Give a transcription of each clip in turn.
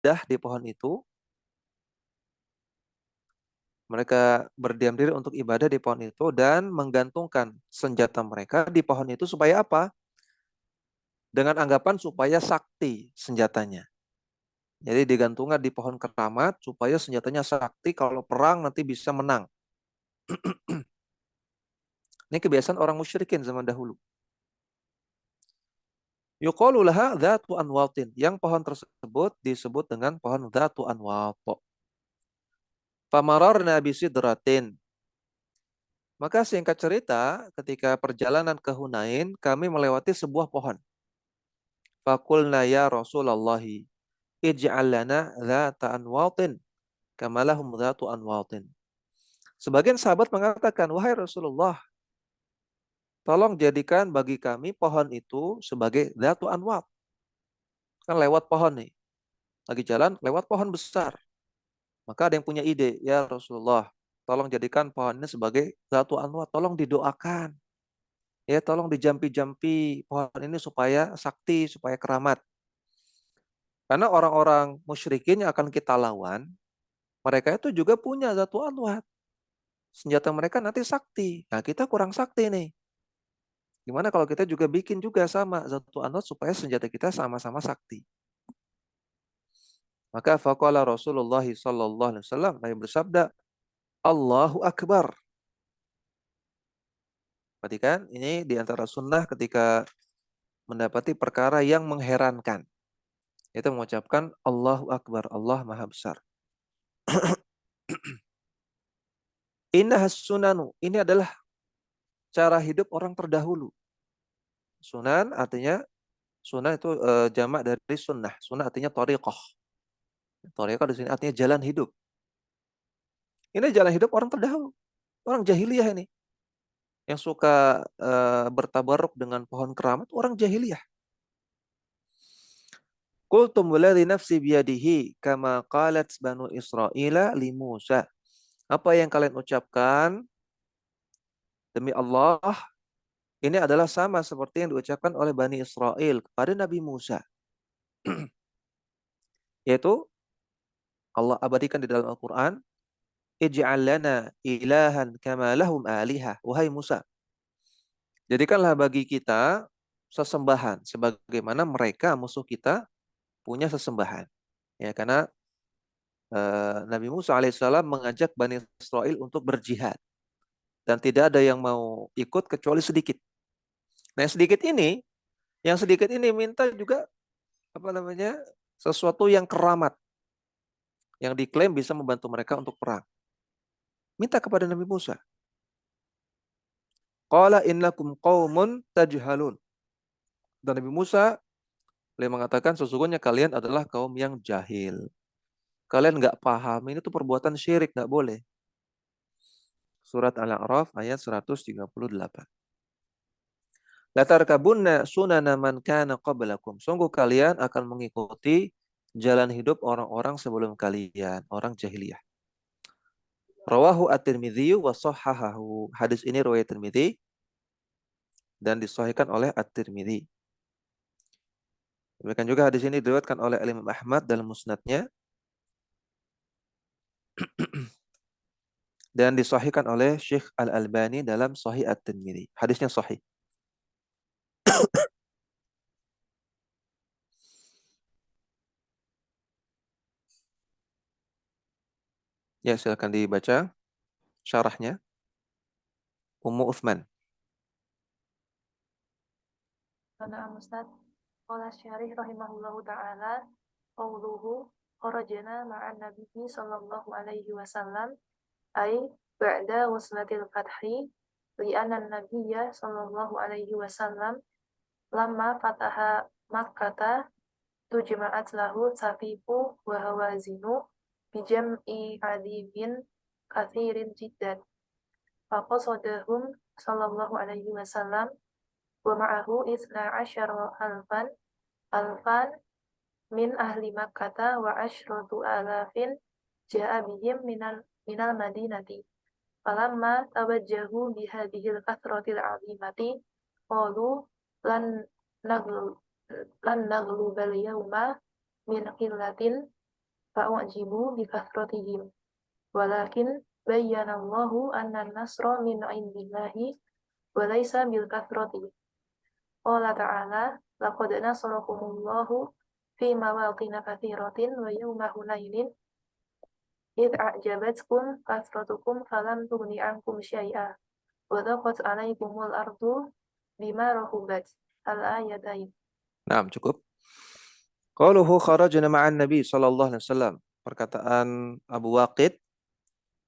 di pohon itu. Mereka berdiam diri untuk ibadah di pohon itu dan menggantungkan senjata mereka di pohon itu supaya apa? Dengan anggapan supaya sakti senjatanya. Jadi digantungkan di pohon keramat supaya senjatanya sakti, kalau perang nanti bisa menang. Ini kebiasaan orang musyrikin zaman dahulu. Yuqalu laha dzatu anwatin. Yang pohon tersebut disebut dengan pohon dzatu anwat. Famararna bisidratin. Maka singkat cerita, ketika perjalanan ke Hunain, kami melewati sebuah pohon. Fakulna ya Rasulullah, ij'al lana dzata anwatin kama lahum dzatu anwatin. Sebagian sahabat mengatakan, wahai Rasulullah, tolong jadikan bagi kami pohon itu sebagai dzatu anwat. Kan lewat pohon nih. Lagi jalan lewat pohon besar. Maka ada yang punya ide, ya Rasulullah, tolong jadikan pohon ini sebagai dzatu anwat, tolong didoakan. Ya, tolong dijampi-jampi pohon ini supaya sakti, supaya keramat. Karena orang-orang musyrikin yang akan kita lawan, mereka itu juga punya dzatu anwat. Senjata mereka nanti sakti. Nah, kita kurang sakti nih. Gimana kalau kita juga bikin juga sama dzatu anwat supaya senjata kita sama-sama sakti. Maka faqala Rasulullah sallallahu alaihi wasallam, Nabi bersabda, Allahu Akbar. Perhatikan, ini di antara sunnah ketika mendapati perkara yang mengherankan. Itu mengucapkan Allahu Akbar, Allah Maha Besar. Innahas sunanu, ini adalah cara hidup orang terdahulu. Sunan artinya, sunan itu jamak dari sunnah. Sunnah artinya thariqah. Thariqah di sini artinya jalan hidup. Ini jalan hidup orang terdahulu. Orang jahiliyah ini. Yang suka bertabarruk dengan pohon keramat, orang jahiliyah. Qultum waladhi nafsi biyadihi kama qalat banu Israila li Musa. Apa yang kalian ucapkan demi Allah, ini adalah sama seperti yang diucapkan oleh Bani Israel kepada Nabi Musa. Yaitu Allah abadikan di dalam Al-Quran, Ij'al lana ilahan kama lahum alihah. Wahai Musa, jadikanlah bagi kita sesembahan sebagaimana mereka musuh kita punya sesembahan. Ya, karena Nabi Musa alaihissalam mengajak Bani Israel untuk berjihad dan tidak ada yang mau ikut kecuali sedikit. Nah, yang sedikit ini minta juga apa namanya? Sesuatu yang keramat yang diklaim bisa membantu mereka untuk perang. Minta kepada Nabi Musa. Qala innakum qaumun tajhalun. Dan Nabi Musa beliau mengatakan sesungguhnya kalian adalah kaum yang jahil. Kalian nggak paham, ini tuh perbuatan syirik, nggak boleh. Surat Al-A'raf ayat 138. Latarkabunna sunana man kana qablakum. Sungguh kalian akan mengikuti jalan hidup orang-orang sebelum kalian, orang jahiliyah. Rawahu At-Tirmidzi wa sahhahahu. Hadis ini riwayat Tirmidzi dan disahihkan oleh At-Tirmidzi. Demikian juga hadis ini diriwayatkan oleh Imam Ahmad dalam musnadnya dan disahihkan oleh Syekh Al-Albani dalam Sahih At-Tirmidzi. Hadisnya sahih. Ya, silakan dibaca syarahnya. Ummu Uthman. Karena Ustaz, qala syarih rahimahullahu ta'ala, qawluhu kharajana ma'an nabiyyi sallallahu alaihi wasallam, ay ba'da waslatil fathi, li'anna nabiyya sallallahu alaihi wasallam, lamma fataha makkata, tujma'at lahu safifu wa hawazinu, bijam'i adibin kathirin jiddan. Faqasadahum sallallahu alaihi wasallam, wa ma'ahu isna asyara alfan min ahli Makkah wa asyratu alafin ja'a bihim minal madinati. Falamma tawajjahu bihadihil kathratil azimati qalu lan naglu bal yawma min qillatin fa'u'jibu bikathratihim. Walakin bayyanallahu anna an-nasra min 'indillahi wa laysa bil kathrati. Qala ta'ala laqad nasarakumullahu fi mawatina katsiratin wa yawma hunainin id a'jabatkum kathratukum falam tughni ankum syai'a wa dhaqat 'alaikumul ardu bima rahubat. Al-ayatain. Nah, cukup. Qaluhu kharajna ma'an Nabi sallallahu alaihi wasallam. Perkataan Abu Waqid,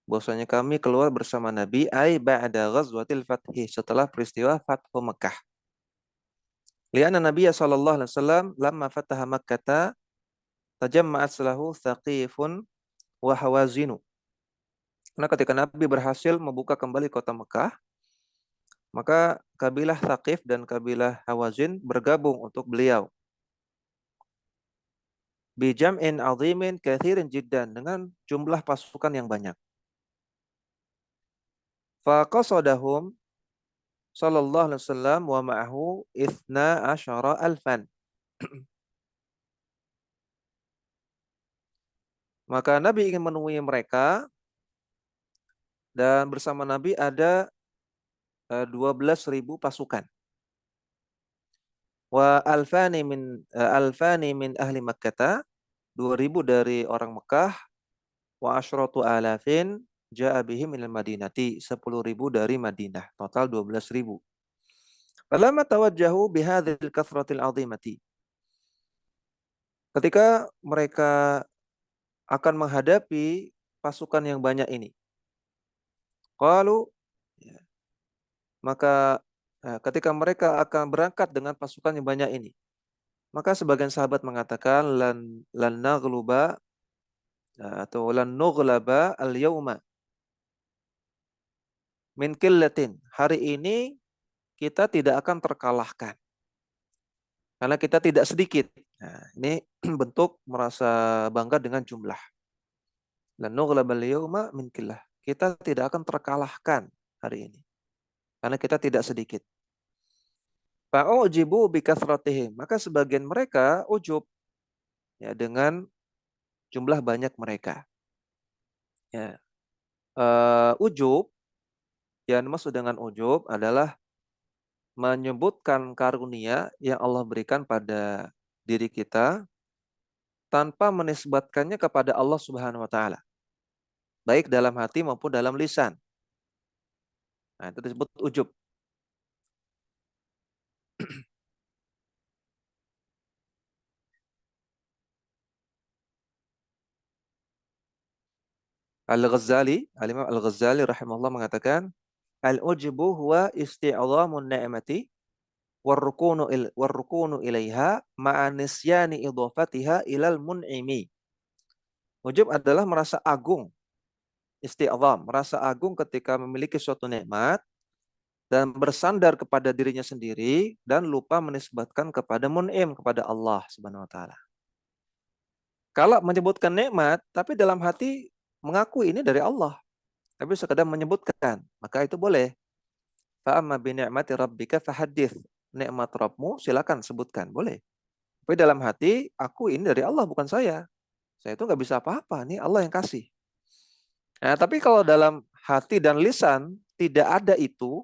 bahwasanya kami keluar bersama Nabi ai ba'da ghazwatil fathi, setelah peristiwa Fathu Mekah. Lianna Nabi sallallahu alaihi wasallam lamma fataha Makkah tajamma'at lahu Thaqifun wa Hawazinu. Karena ketika Nabi berhasil membuka kembali kota Mekah, maka kabilah Thaqif dan kabilah Hawazin bergabung untuk beliau. Bijam'in 'azimin katsirin jiddan, dengan jumlah pasukan yang banyak. Faqasadahum sallallahu alaihi wasallam wa ma'ahu 12,000. Maka Nabi ingin menemui mereka dan bersama Nabi ada 12.000 pasukan. Wa alfani min ahli Makkah, 2.000 dari orang Mekah. Wa asyratu alafin ja'a bihim minal Madinati, 10.000 dari Madinah, total 12.000. Falamma tawajjahu bihadzal kathratil azimati. Ketika mereka akan menghadapi pasukan yang banyak ini, qalu, ya, maka ketika mereka akan berangkat dengan pasukan yang banyak ini, maka sebagian sahabat mengatakan lan naghluba atau lan nughlaba al-yauma min qillatin. Hari ini kita tidak akan terkalahkan karena kita tidak sedikit. Nah, ini bentuk merasa bangga dengan jumlah. Lan nughlaba al-yauma min qillah. Kita tidak akan terkalahkan hari ini karena kita tidak sedikit. Fa'ujibu bikathratihim. Maka sebagian mereka ujub, ya, dengan jumlah banyak mereka. Ya. Ujub, yang dimaksud dengan ujub adalah menyebutkan karunia yang Allah berikan pada diri kita tanpa menisbatkannya kepada Allah Subhanahu wa taala, baik dalam hati maupun dalam lisan. Nah, itu disebut ujub. Al-Imam Al-Ghazali rahimahullah mengatakan, al-ujubu huwa isti'dhamun ni'mati warrukunu ilaiha ma'a nisyani idhafatiha ilal mun'imi. Ujub adalah merasa agung, isti'dham, merasa agung ketika memiliki suatu nikmat dan bersandar kepada dirinya sendiri dan lupa menisbatkan kepada mun'im, kepada Allah Subhanahu wa taala. Kalau menyebutkan nikmat tapi dalam hati mengaku ini dari Allah, tapi sekadar menyebutkan, maka itu boleh. Fa'amma bi ni'mati rabbika fahaddits. Nikmat Rabbmu silakan sebutkan, boleh. Tapi dalam hati, aku ini dari Allah, bukan saya. Saya itu nggak bisa apa-apa, nih Allah yang kasih. Nah, tapi kalau dalam hati dan lisan tidak ada itu,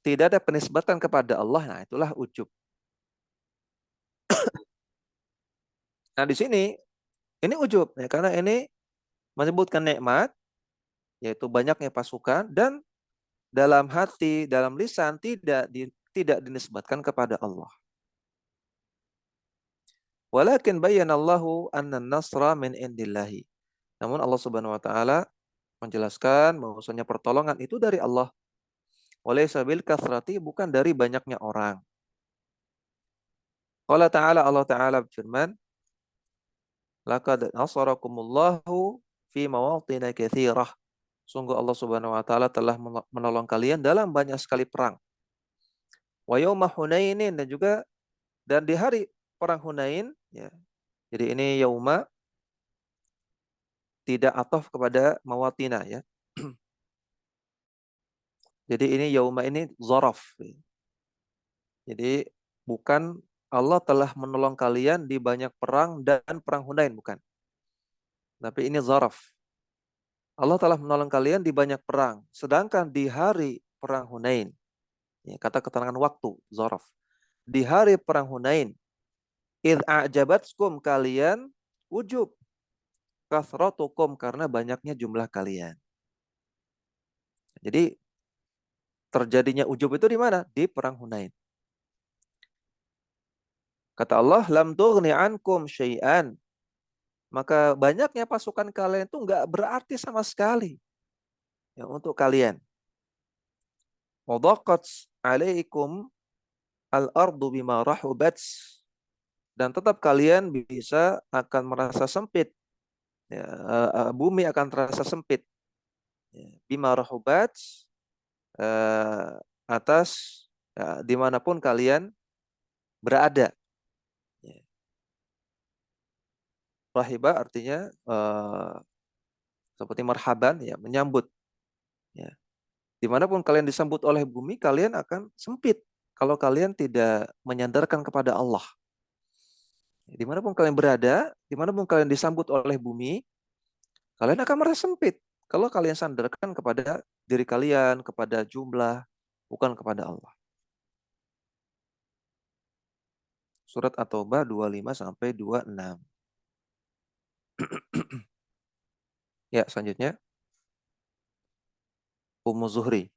tidak ada penisbatan kepada Allah, nah itulah ujub. Nah, di sini ini ujub, ya, karena ini menyebutkan nikmat, yaitu banyaknya pasukan, dan dalam hati, dalam lisan tidak dinisbatkan kepada Allah. Walakin bayyanallahu anna nasra min indillahi. Namun Allah Subhanahu wa taala menjelaskan bahwasanya pertolongan itu dari Allah. Walaysa bil kathrati, bukan dari banyaknya orang. Allah Ta'ala berfirman, laqad nasarakumullahu fi mawatin katsirah. Sungguh Allah Subhanahu wa taala telah menolong kalian dalam banyak sekali perang. Wa yauma Hunainin, dan di hari perang Hunain, ya. Jadi ini yauma tidak ataf kepada mawatina, ya. Jadi ini yauma ini zaraf. Jadi bukan Allah telah menolong kalian di banyak perang dan perang Hunain, bukan. Tapi ini zaraf. Allah telah menolong kalian di banyak perang. Sedangkan di hari perang Hunain, ya, kata keterangan waktu, zaraf. Di hari perang Hunain, idh a'jabatskum kalian ujub kathratukum karena banyaknya jumlah kalian. Jadi terjadinya ujub itu di mana? Di perang Hunain. Kata Allah, lam tughni ankum syai'an. Maka banyaknya pasukan kalian itu nggak berarti sama sekali ya, untuk kalian. Wadaqat alaikum al-ardu bima rahubat. Dan tetap kalian bisa akan merasa sempit. Ya, bumi akan terasa sempit. Ya, bima rahubat, eh, atas ya, dimanapun kalian berada. Ya. Rahiba artinya seperti marhaban, ya, menyambut. Ya. Dimanapun kalian disambut oleh bumi, kalian akan sempit kalau kalian tidak menyandarkan kepada Allah. Dimanapun kalian berada, dimanapun kalian disambut oleh bumi, kalian akan merasa sempit kalau kalian sandarkan kepada diri kalian, kepada jumlah, bukan kepada Allah. Surat At-Taubah 25 sampai 26. Ya, selanjutnya Ummu Zuhri.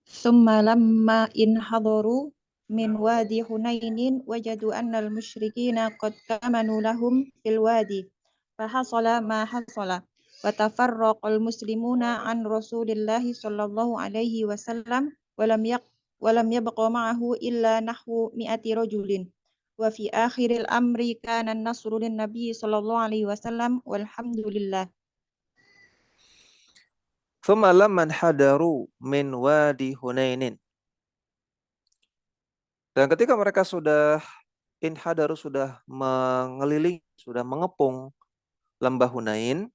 Summa lamma in hadaru min wadi Hunainin wajadu annal musyrikina qad kamanu lahum fil wadi fahasala ma hasala wa tafarraqal muslimuna an Rasulillahi sallallahu alaihi wasallam walam yabqa ma'ahu illa nahwu mi'ati rajulin wa fi akhiril amri kana an-nasru lin nabiy sallallahu alaihi wasallam walhamdulillah. Thumma lamman hadaru min wadi Hunainin. Dan ketika mereka sudah inhadaru, sudah mengelilingi, sudah mengepung lembah Hunain,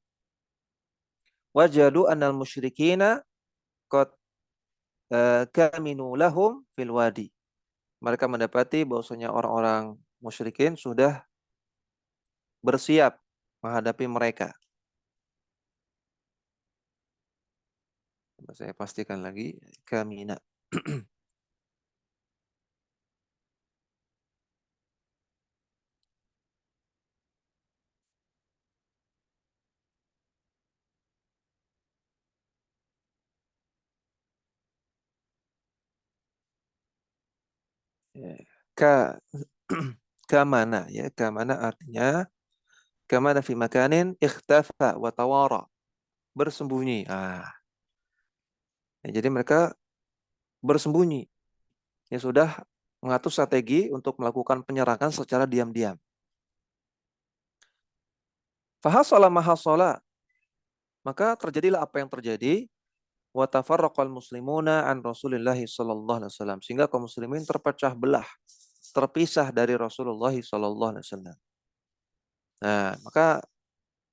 wajadu annal musyrikina qad kaminu lahum fil wadi. Mereka mendapati bahwasanya orang-orang musyrikin sudah bersiap menghadapi mereka. Saya pastikan lagi, kamina. Ka kamana, ya, kamana artinya kamana fi makanin ikhtafa wa tawara, bersembunyi. Ya, jadi mereka bersembunyi. Ya, sudah mengatur strategi untuk melakukan penyerangan secara diam-diam. Fahasala mahasala, maka terjadilah apa yang terjadi. Wa tafarraqal muslimuna an Rasulillahi sallallahu alaihi wasallam, sehingga kaum muslimin terpecah belah, terpisah dari Rasulullah sallallahu alaihi wasallam. Nah, maka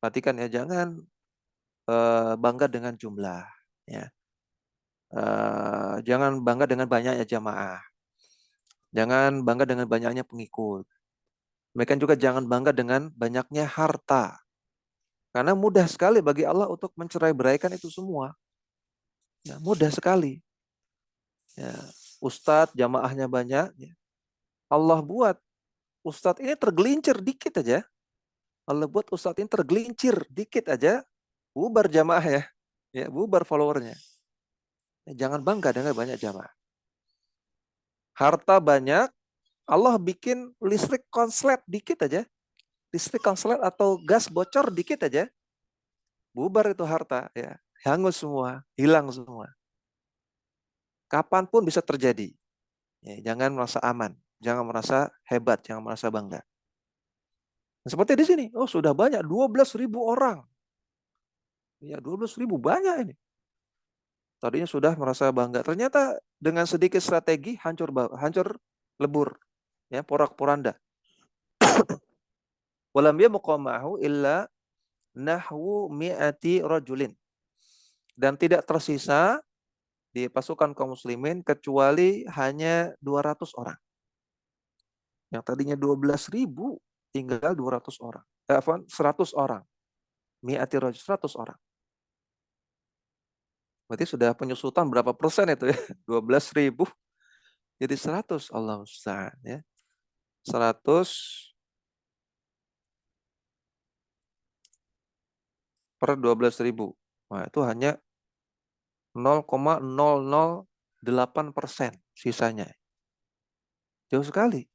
perhatikan ya, jangan bangga dengan jumlah, ya. Jangan bangga dengan banyaknya jamaah. Jangan bangga dengan banyaknya pengikut. Demikian juga jangan bangga dengan banyaknya harta. Karena mudah sekali bagi Allah untuk mencerai-beraikan itu semua. Ya, mudah sekali. Ya, ustadz jamaahnya banyak. Ya. Allah buat ustadz ini tergelincir dikit aja. Allah buat ustadz ini tergelincir dikit aja. Bubar jamaah ya. Ya, bubar followernya. Ya, jangan bangga dengan banyak jamaah. Harta banyak, Allah bikin listrik konslet dikit aja. Listrik konslet atau gas bocor dikit aja. Bubar itu harta, ya. Hangus semua, hilang semua. Kapanpun bisa terjadi. Ya, jangan merasa aman, jangan merasa hebat, jangan merasa bangga. Nah, seperti di sini, oh sudah banyak, 12.000 orang. Ya, 12.000 banyak ini. Tadinya sudah merasa bangga, ternyata dengan sedikit strategi hancur lebur, ya, porak-poranda. Walam yabqa ma'ahu illa nahwu mi'ati rajulin. Dan tidak tersisa di pasukan kaum muslimin kecuali hanya 200 orang. Yang tadinya 12.000 tinggal 200 orang. 100 orang. Mi'ati rajul, 100 orang. Berarti sudah penyusutan berapa persen itu ya? 12.000 jadi 100. Allah musta'an ya. 100 per 12.000. Nah, itu hanya 0,008% sisanya. Jauh sekali.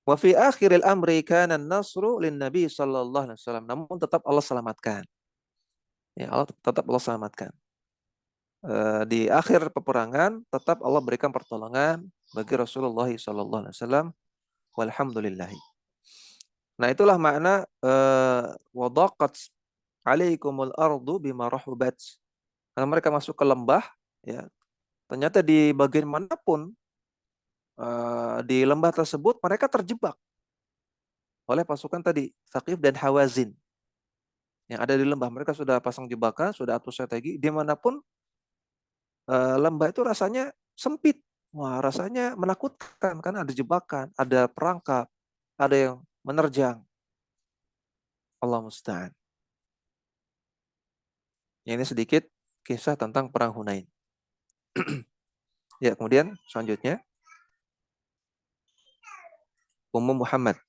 Wa fi akhiril amri kana an-nasru lin Nabi sallallahu alaihi wasallam. Namun tetap Allah selamatkan. Ya, Allah tetap Allah selamatkan. Di akhir peperangan tetap Allah berikan pertolongan bagi Rasulullah sallallahu alaihi wasallam. Walhamdulillah. Nah, itulah makna wadaqat alaikumul ardu bima rahubat. Karena mereka masuk ke lembah, ya. Ternyata di bagian manapun di lembah tersebut mereka terjebak oleh pasukan tadi, Thaqif dan Hawazin. Yang ada di lembah, mereka sudah pasang jebakan, sudah atur strategi, dimanapun lembah itu rasanya sempit. Wah, rasanya menakutkan, karena ada jebakan, ada perangkap, ada yang menerjang. Allah musta'an. Ini sedikit kisah tentang perang Hunain. Ya, kemudian selanjutnya Ummu Muhammad.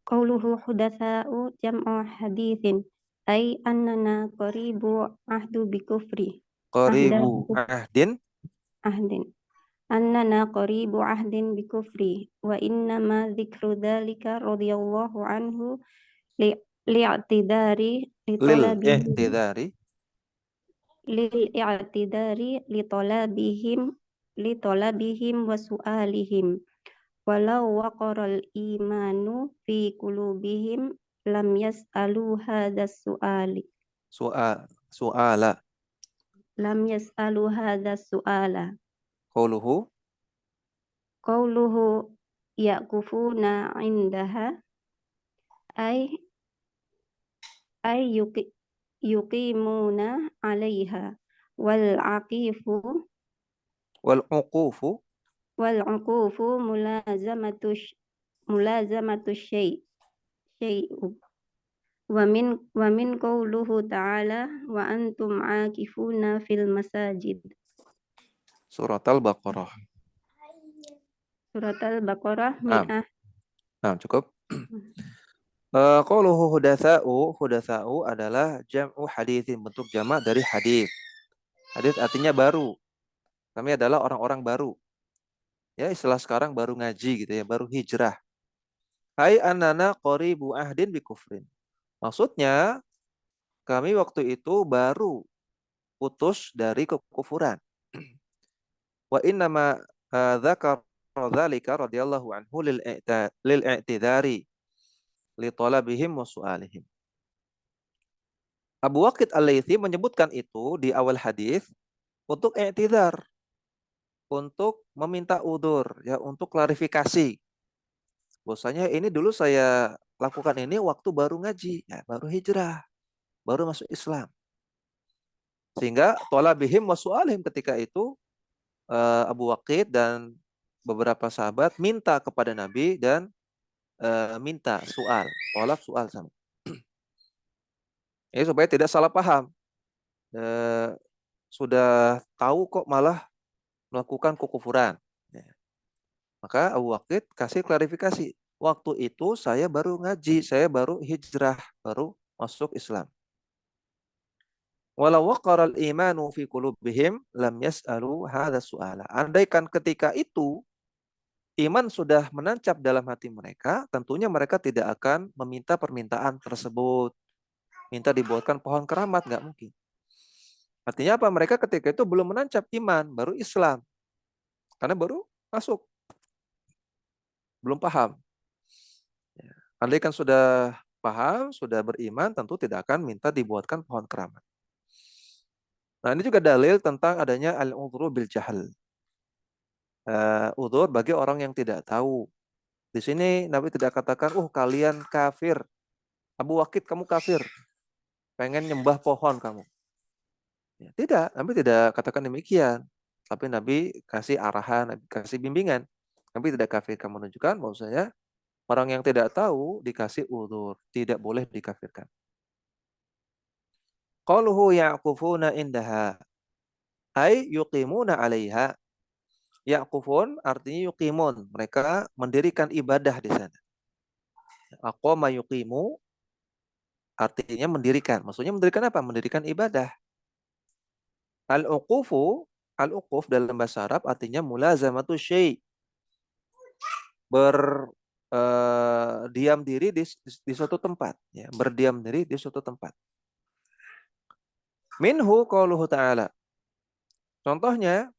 Qauluhu hudatsa'u jam'u haditsin ay annana qaribu ahdu bikufri Qaribu ahdin ahdin annana qaribu ahdin bikufri wa innama dzikru dzalika radhiyallahu anhu li'tidari li lil talabihim i'tidari li talabihim wa su'alihim walau waqaral imanu fi qulubihim lam yas'alu hadas su'ali su'ala lam yas'alu hadas su'ala qauluhu qauluhu yaqufuna indaha ay yuqimuna 'alaiha wal aqifu wal uqufu wal uqufu mulazamatu syai'u wa min qauluhu ta'ala wa antum 'akifuna fil masajid. Surat Al-Baqarah. Surat Al-Baqarah mi'ah. Nah, cukup. Qauluhu hudatsa'u adalah jam'u haditsin, bentuk jamak dari hadits. Hadits artinya baru. Kami adalah orang-orang baru. Ya, istilah sekarang baru ngaji gitu ya, baru hijrah. Hai annana qaribu ahdin bi kufrin. Maksudnya kami waktu itu baru putus dari kekufuran. Wa innama dzakara dzalika radhiyallahu anhu lil i'tidari li talabihim wa su'alihim. Abu Waqid Al-Laitsi menyebutkan itu di awal hadis untuk i'tidar, untuk meminta udzur, ya, untuk klarifikasi. Bahwasanya ini dulu saya lakukan ini waktu baru ngaji, ya, baru hijrah, baru masuk Islam. Sehingga talabihim wa su'alihim, ketika itu Abu Waqid dan beberapa sahabat minta kepada Nabi dan minta soal, tolak soal sama. Ini supaya tidak salah paham. Sudah tahu kok malah melakukan kekufuran. Ya. Maka Abu Waqid kasih klarifikasi. Waktu itu saya baru ngaji, saya baru hijrah, baru masuk Islam. Walau waqaral imanu fi qulubihim lam yas'alu hadha su'ala. Andaikan ketika itu iman sudah menancap dalam hati mereka, tentunya mereka tidak akan meminta permintaan tersebut. Minta dibuatkan pohon keramat, nggak mungkin. Artinya apa? Mereka ketika itu belum menancap iman, baru Islam. Karena baru masuk. Belum paham. Andaikan sudah paham, sudah beriman, tentu tidak akan minta dibuatkan pohon keramat. Nah, ini juga dalil tentang adanya al-udhru bil jahl. Udhur bagi orang yang tidak tahu. Di sini Nabi tidak katakan, kalian kafir. Abu Waqid, kamu kafir. Pengen nyembah pohon kamu. Ya, tidak, Nabi tidak katakan demikian. Tapi Nabi kasih arahan, Nabi kasih bimbingan. Nabi tidak kafirkan, menunjukkan bahwasanya orang yang tidak tahu dikasih udzur, tidak boleh dikafirkan. Qaluhu ya'kufuna indaha ay yuqimuna 'alaiha. Ya'kufun artinya yuqimun, mereka mendirikan ibadah di sana. Aqama yuqimu artinya mendirikan. Maksudnya mendirikan apa? Mendirikan ibadah. Al-uqufu, al-uquf dalam bahasa Arab artinya mulazamatu syai'. Berdiam diri di suatu tempat, ya, berdiam diri di suatu tempat. Minhu qauluhu ta'ala. Contohnya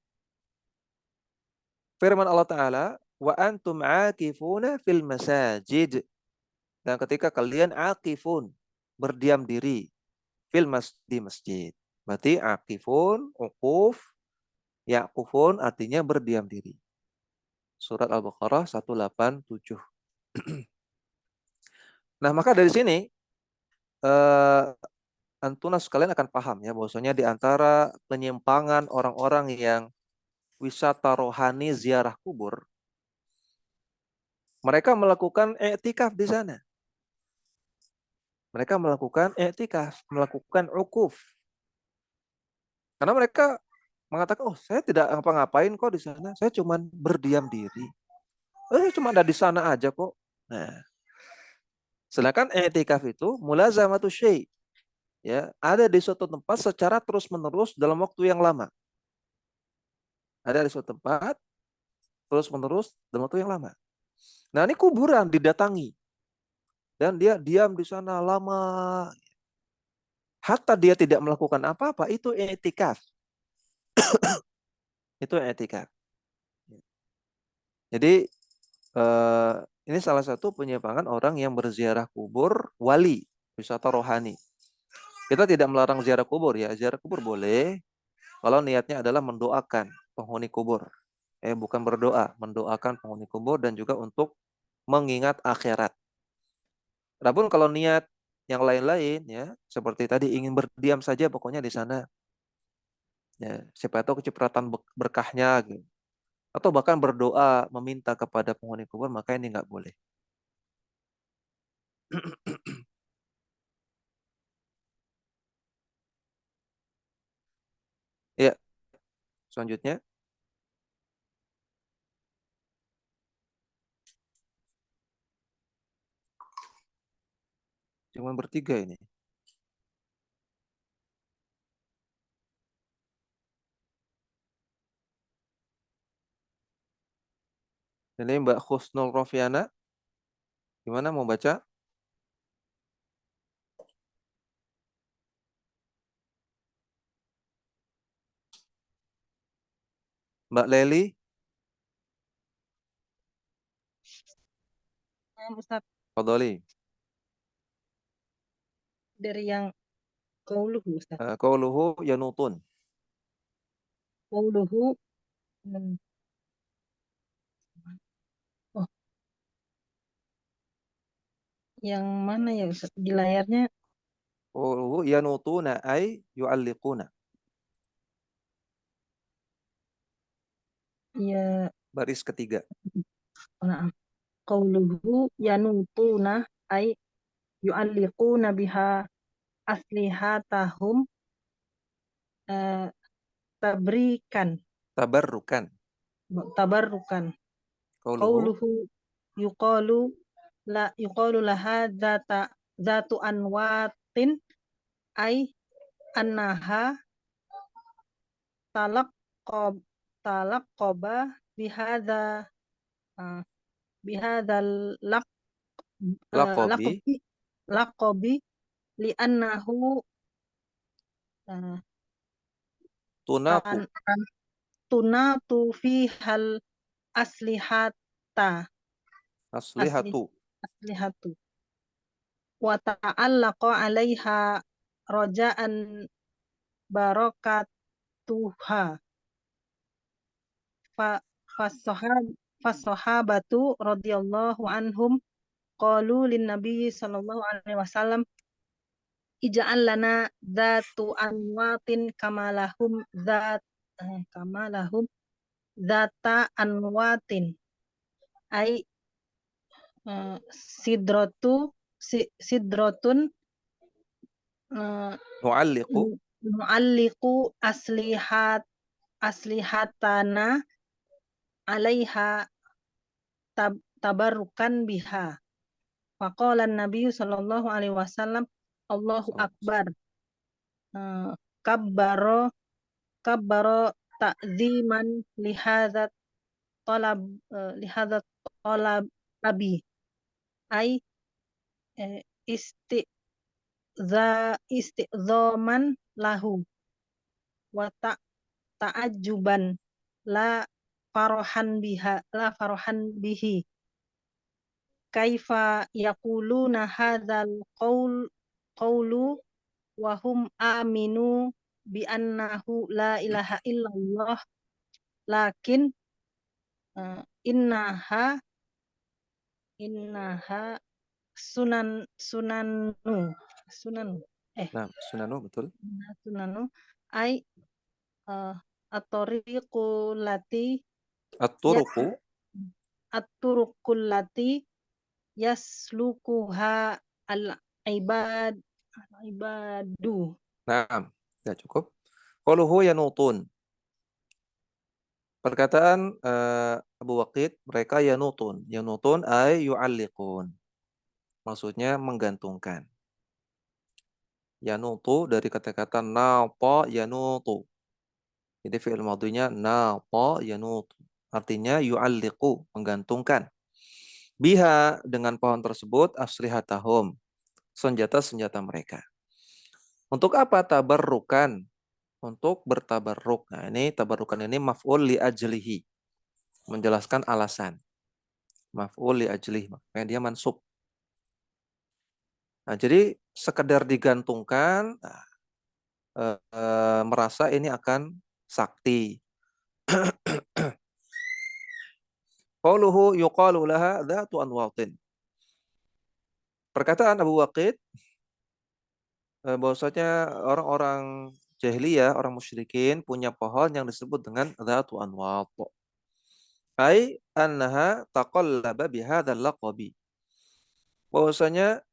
firman Allah Ta'ala, wa antum akifuna fil masajid. Dan ketika kalian akifun, berdiam diri di masjid. Berarti akifun, uquf, ya'kufun artinya berdiam diri. Surat Al-Baqarah 187. Nah, maka dari sini Antunas sekalian akan paham ya bahwasanya di antara penyimpangan orang-orang yang wisata rohani ziarah kubur, mereka melakukan i'tikaf di sana. Mereka melakukan i'tikaf, melakukan ukuf. Karena mereka mengatakan, oh saya tidak ngapa-ngapain kok di sana, saya cuma berdiam diri. Cuma ada di sana aja kok. Nah, sedangkan i'tikaf itu mulazamatu syai', ya, ada di suatu tempat secara terus-menerus dalam waktu yang lama. Ada di suatu tempat terus-menerus dalam waktu yang lama. Nah, ini kuburan didatangi. Dan dia diam di sana lama. Hatta dia tidak melakukan apa-apa, itu i'tikaf. Itu i'tikaf. Jadi ini salah satu penyimpangan orang yang berziarah kubur wali, wisata rohani. Kita tidak melarang ziarah kubur ya, ziarah kubur boleh kalau niatnya adalah mendoakan penghuni kubur. Bukan berdoa, mendoakan penghuni kubur dan juga untuk mengingat akhirat. Adapun kalau niat yang lain-lain ya, seperti tadi ingin berdiam saja pokoknya di sana. Ya, siapa tahu kecipratan berkahnya gitu. Atau bahkan berdoa meminta kepada penghuni kubur, maka ini nggak boleh. Ya, selanjutnya. Cuma bertiga ini. Ini Mbak Khusnul Rofiana. Gimana mau baca? Mbak Leli. Ustaz, Fadhali. dari yang qauluhu Ustaz. Qauluhu yanutun. Qauluhu oh, yang mana ya Ustaz? Di layarnya Qauluhu yanutuna ay yu'alliquna. ya, Baris ketiga. nah, qauluhu yanutuna ay yu'alliquna biha aslihatahum tabrikan Tabarrukan. tabarrukan. Qauluhu Qauluhu yuqalu laha zatu anwatin ay annaha talaqqaba bihadza bihadzal laqabi laqabi li'annahu tunatu. tunatu fihal aslihata Aslihatu. aslihatu wa ta'allaqa 'alaiha raja'an barakatuha fasahabatu radhiyallahu anhum qalu lin nabiy sallallahu alaihi wasallam ij'al lana dzatu anwatin kama lahum kama lahum data anwatin ai sidrotun Nu'alliqu nu'alliqu aslihatana alaiha tabarukan biha. Faqala Nabi sallallahu alaihi wasallam Allahu akbar. Kabbaro ta'ziman lihadzat talab abi ai isti'zaman lahu wa ta'ajjuban la farohan bihi kaifa yaquluna hadzal qawlu wa hum aminu bi annahu la ilaha illallah lakin innaha sunanu Nah, sunanu betul. sunanu ai at-tariqul lati At-turuqu at-turuqul lati yaslukuha al-ibadu. Nah, ya cukup. Qaluhu yanutun. Perkataan Abu Waqid, mereka yanutun. Yanutun ay yu'alliqun. Maksudnya menggantungkan. Yanutu dari kata-kata nata yanutu. Jadi fi'il madhinya nata yanutu. Artinya yu'alliqu, menggantungkan. Biha, dengan pohon tersebut, aslihatahum, senjata-senjata mereka. Untuk apa? Tabarrukan. Untuk bertabarruk. Nah, ini tabarrukan ini maf'ul li ajlihi. Menjelaskan alasan. Maf'ul li ajlihi. Makanya dia mansub. Nah, jadi sekedar digantungkan, merasa ini akan sakti. Qauluhu yuqalu laha dhatu anwatin. Perkataan Abu Waqid, bahwasanya orang-orang jahiliyah, orang musyrikin punya pohon yang disebut dengan dhatu anwat. Ai annaha taqallaba bihadzal laqabi. Bahwasanya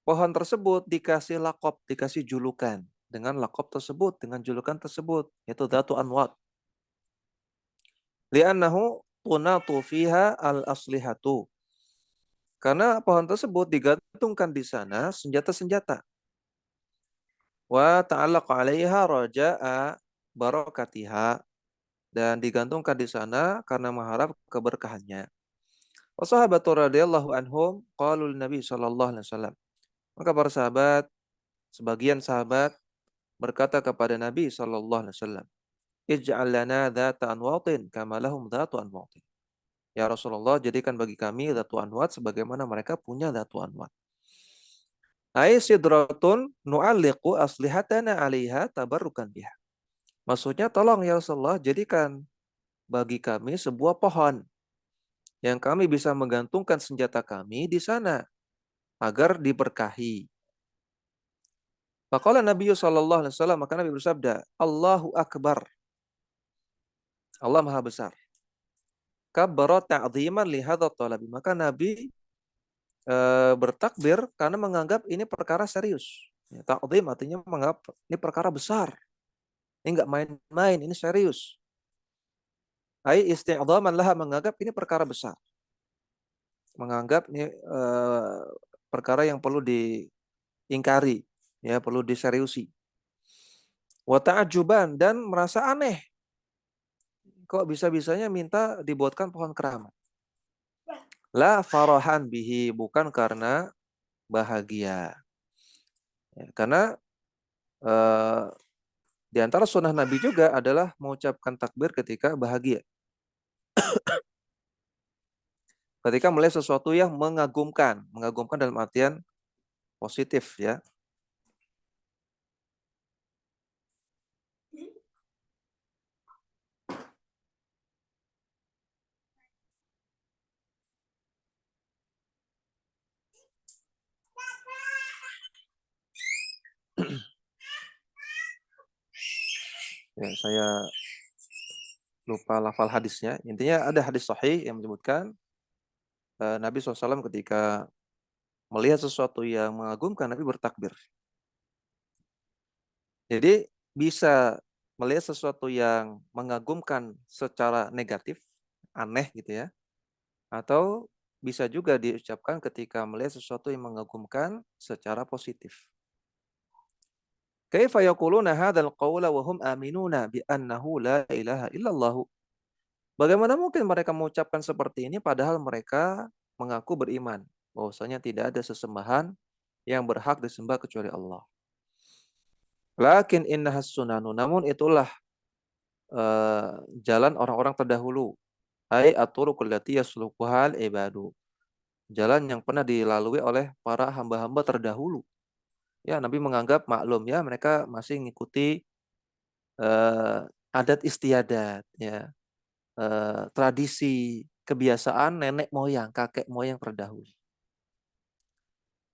pohon tersebut dikasih laqab, dikasih julukan dengan laqab tersebut, dengan julukan tersebut, yaitu dhatu anwat. Li'annahu tunatu fiha al-aslihatu. Karena pohon tersebut digantungkan di sana senjata-senjata. Wa ta'allaqa 'alaiha raja'a barakatiha, dan digantungkan di sana karena mengharap keberkahannya. Wa sahabatu radhiyallahu anhum qalu Nabi sallallahu alaihi wasallam. Maka para sahabat, sebagian sahabat berkata kepada Nabi sallallahu alaihi wasallam, "Ij'al lana dzata anwatin kama lahum dzatu anwatin." Ya Rasulullah, jadikan bagi kami dzatu anwat sebagaimana mereka punya dzatu anwat. Ai sidratun nu'alliqu aslihatana 'alaiha tabarrukan biha. Maksudnya, tolong ya Rasulullah, jadikan bagi kami sebuah pohon yang kami bisa menggantungkan senjata kami di sana agar diberkahi. Faqala Nabi sallallahu alaihi wasallam, maka Nabi bersabda, Allahu akbar. Allah Maha besar. Kabbara ta'dhiman li hadzal talabi. Maka Nabi bertakbir karena menganggap ini perkara serius. Ya, ta'dhim artinya menganggap ini perkara besar. Ini enggak main-main, ini serius. Ai isti'dhaman laha, menganggap ini perkara besar. Menganggap ini perkara yang perlu diingkari, ya, perlu diseriusi. Wa ta'ajjuban, dan merasa aneh. Kok bisa-bisanya minta dibuatkan pohon keramat? La farahan bihi, bukan karena bahagia. Ya, karena di antara sunnah Nabi juga adalah mengucapkan takbir ketika bahagia. Ketika melihat sesuatu yang mengagumkan dalam artian positif, ya. Ya, saya lupa lafal hadisnya. Intinya ada hadis sahih yang menyebutkan Nabi SAW ketika melihat sesuatu yang mengagumkan, Nabi bertakbir. Jadi bisa melihat sesuatu yang mengagumkan secara negatif, aneh gitu ya, atau bisa juga diucapkan ketika melihat sesuatu yang mengagumkan secara positif. Kaifa yaquluna hadzal qawla wa hum aminuna bi annahu la ilaha illallah. Bagaimana mungkin mereka mengucapkan seperti ini padahal mereka mengaku beriman bahwasanya tidak ada sesembahan yang berhak disembah kecuali Allah. Lakin innahas sunanu, namun itulah jalan orang-orang terdahulu. Ai at-turuqul lati yasluquhal ibadu. Jalan yang pernah dilalui oleh para hamba-hamba terdahulu. Ya, Nabi menganggap maklum ya, mereka masih mengikuti adat istiadat ya, tradisi, kebiasaan nenek moyang, kakek moyang terdahulu.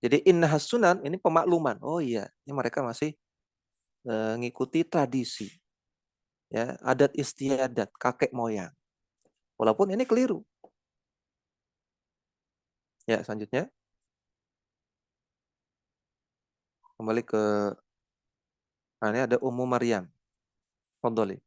Jadi innahas sunan ini pemakluman. Oh iya, ini mereka masih mengikuti tradisi. Ya, adat istiadat kakek moyang. Walaupun ini keliru. Ya, selanjutnya. Kembali ke ini ada Ummu Maryam. Fadhali.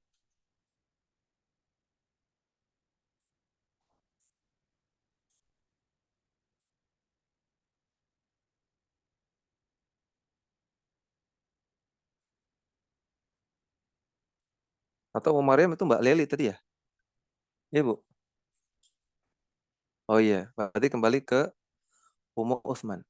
Atau Ummu Maryam itu Mbak Leli tadi ya? Iya, Bu. Oh iya, berarti kembali ke Ummu Utsman.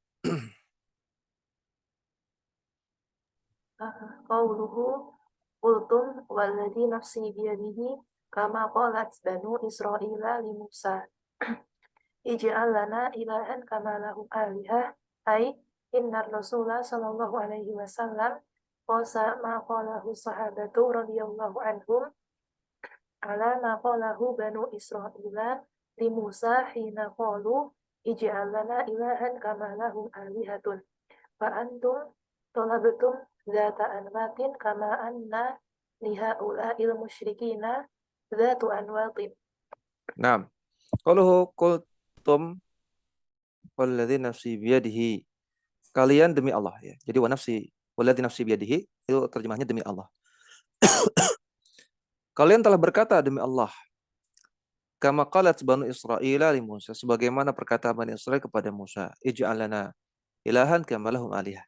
Qauluhu qultum walladzi nafsi biyadihi kama qalat banu Israila li Musa ij'al lana ilahan kama lahum alihah ay inna Rasulullah sallallahu alaihi wasallam qasa ma qalahu sahabatu radhiyallahu anhum ala ma qalahu banu Israila li Musa hina qalu ij'al lana ilahan kama lahum alihatun fa antum talabtum zata anwatin kama anna lihaula'il musyrikina zatu anwatin. Naam. Qaluhu qultum walladzi nafsi biyadihi. Kalian demi Allah ya. Jadi wa nafsi walladzi nafsi biyadihi itu terjemahnya demi Allah. Kalian telah berkata demi Allah. Kama qalat banu Israila li Musa, sebagaimana perkataan Bani Israel kepada Musa, ij'al lana ilahan kama lahum alihah.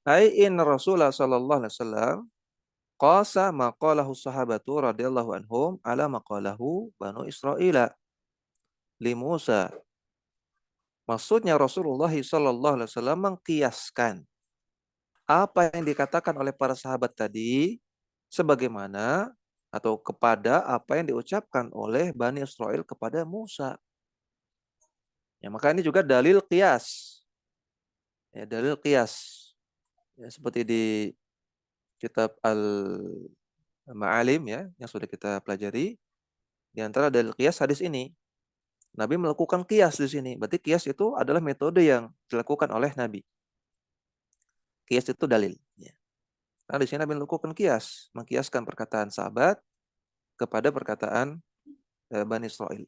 Ai in Rasulullah sallallahu alaihi wasallam qasa ma qalahu sahabatu radhiyallahu anhum ala ma qalahu banu Israila li Musa. Maksudnya Rasulullah sallallahu alaihi wasallam mengkiaskan apa yang dikatakan oleh para sahabat tadi sebagaimana atau kepada apa yang diucapkan oleh Bani Israel kepada Musa. Ya, maka ini juga dalil qiyas. Ya, dalil qiyas. Ya, seperti di kitab Al-Ma'alim ya, yang sudah kita pelajari. Di antara dalil qiyas hadis ini, Nabi melakukan qiyas di sini. Berarti qiyas itu adalah metode yang dilakukan oleh Nabi. Qiyas itu dalil. Ya. Nah, di sini Nabi melakukan qiyas, mengkiaskan perkataan sahabat kepada perkataan Bani Israel.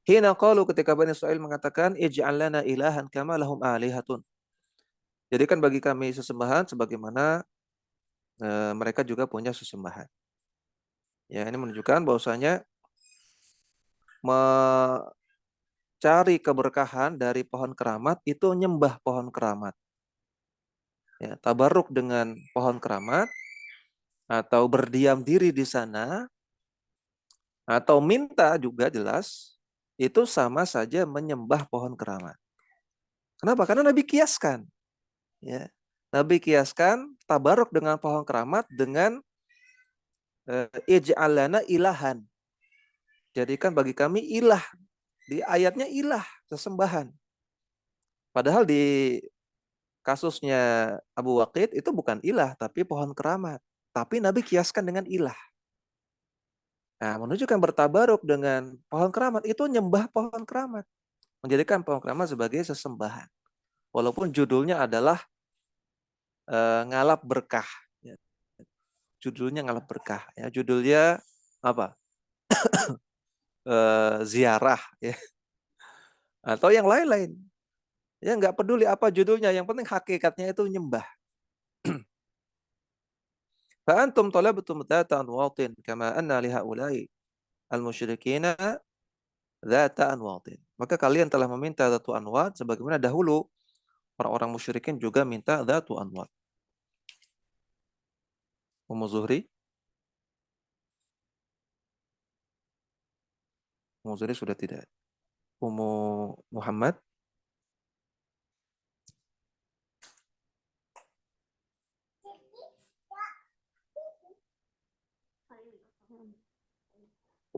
Hina qalu, ketika Bani Israel mengatakan ij'al lana ilahan kama lahum alihatun. Jadikan bagi kami sesembahan sebagaimana mereka juga punya sesembahan. Ya, ini menunjukkan bahwasanya mencari keberkahan dari pohon keramat itu nyembah pohon keramat. Ya, tabarruk dengan pohon keramat atau berdiam diri di sana atau minta juga jelas itu sama saja menyembah pohon keramat. Kenapa? Karena Nabi kiaskan. Ya. Nabi kiaskan tabaruk dengan pohon keramat dengan ij'al lana ilahan. Jadikan bagi kami ilah. Di ayatnya ilah, sesembahan. Padahal di kasusnya Abu Waqid itu bukan ilah, tapi pohon keramat. Tapi Nabi kiaskan dengan ilah. Nah, menunjukkan bertabaruk dengan pohon keramat itu nyembah pohon keramat. Menjadikan pohon keramat sebagai sesembahan. Walaupun judulnya adalah ngalap berkah. judulnya ngalap berkah. Ya, judulnya apa? Ziarah, ya. Atau yang lain-lain. Ya nggak peduli apa judulnya, yang penting hakikatnya itu nyembah. Fa antum talabtum dzata anwatin kama anna li haula'i al-musyrikina dzata anwatin. Maka kalian telah meminta dzatu anwat sebagaimana dahulu orang-orang musyrikin juga minta dzatu anwat. Ummu Zuhri? Ummu Zuhri sudah tidak. Ummu Muhammad?